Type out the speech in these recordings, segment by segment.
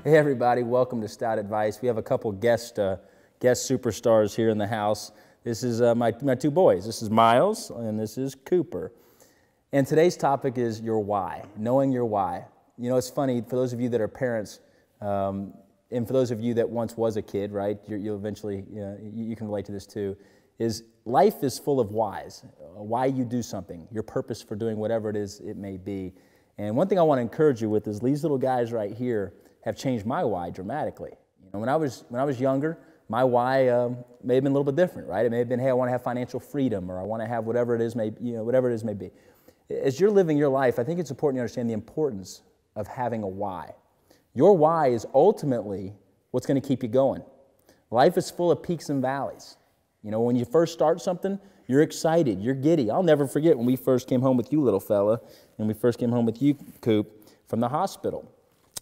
Hey everybody, welcome to Stout Advice. We have a couple guest superstars here in the house. This is my two boys. This is Miles and this is Cooper. And today's topic is your why, knowing your why. You know, it's funny, for those of you that are parents, and for those of you that once was a kid, right, you'll eventually, you can relate to this too, is life is full of whys, why you do something, your purpose for doing whatever it is it may be. And one thing I want to encourage you with is these little guys right here have changed my why dramatically. You know, when I was younger, my why may have been a little bit different, right? It may have been, hey, I want to have financial freedom, or I want to have whatever it is may be. As you're living your life, I think it's important to understand the importance of having a why. Your why is ultimately what's going to keep you going. Life is full of peaks and valleys. You know, when you first start something, you're excited, you're giddy. I'll never forget when we first came home with you, little fella, and we first came home with you, Coop, from the hospital.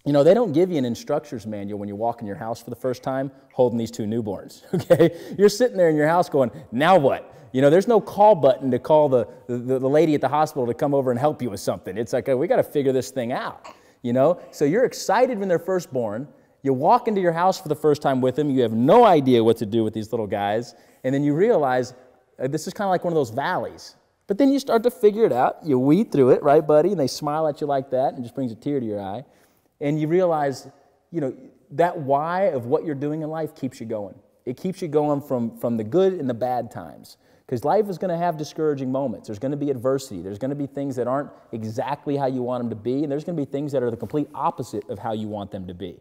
You know, they don't give you an instructor's manual when you walk in your house for the first time holding these two newborns, okay? You're sitting there in your house going, now what? You know, there's no call button to call the lady at the hospital to come over and help you with something. It's like, we got to figure this thing out, you know? So you're excited when they're first born. You walk into your house for the first time with them. You have no idea what to do with these little guys. And then you realize this is kind of like one of those valleys. But then you start to figure it out. You weed through it, right, buddy? And they smile at you like that and just brings a tear to your eye. And you realize, you know, that why of what you're doing in life keeps you going. It keeps you going from the good and the bad times. Because life is going to have discouraging moments. There's going to be adversity. There's going to be things that aren't exactly how you want them to be. And there's going to be things that are the complete opposite of how you want them to be.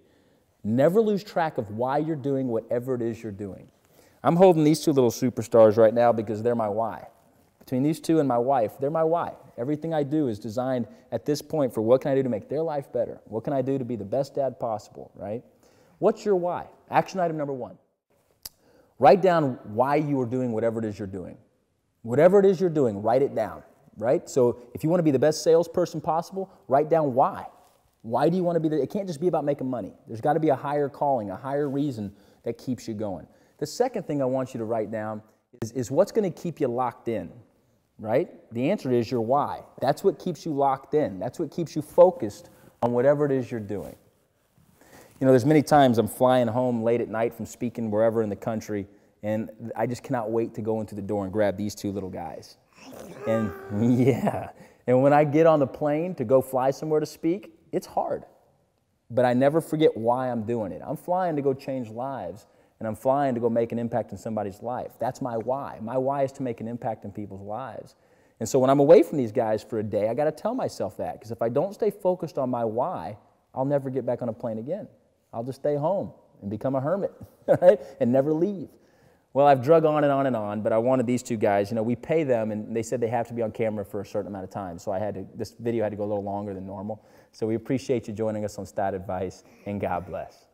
Never lose track of why you're doing whatever it is you're doing. I'm holding these two little superstars right now because they're my why. Between these two and my wife, they're my why. Everything I do is designed at this point for what can I do to make their life better? What can I do to be the best dad possible, right? What's your why? Action item number 1. Write down why you are doing whatever it is you're doing. Whatever it is you're doing, write it down, right? So if you want to be the best salesperson possible, write down why. Why do you want to be there? It can't just be about making money. There's got to be a higher calling, a higher reason that keeps you going. The second thing I want you to write down is what's going to keep you locked in, right? The answer is your why. That's what keeps you locked in. That's what keeps you focused on whatever it is you're doing. You know, there's many times I'm flying home late at night from speaking wherever in the country, and I just cannot wait to go into the door and grab these two little guys. And yeah, and when I get on the plane to go fly somewhere to speak, it's hard. But I never forget why I'm doing it. I'm flying to go change lives, and I'm flying to go make an impact in somebody's life. That's my why. My why is to make an impact in people's lives. And so when I'm away from these guys for a day, I got to tell myself that, because if I don't stay focused on my why, I'll never get back on a plane again. I'll just stay home and become a hermit, right? And never leave. Well, I've drug on and on and on, but I wanted these two guys. You know, we pay them, and they said they have to be on camera for a certain amount of time. So this video had to go a little longer than normal. So we appreciate you joining us on Stat Advice, and God bless.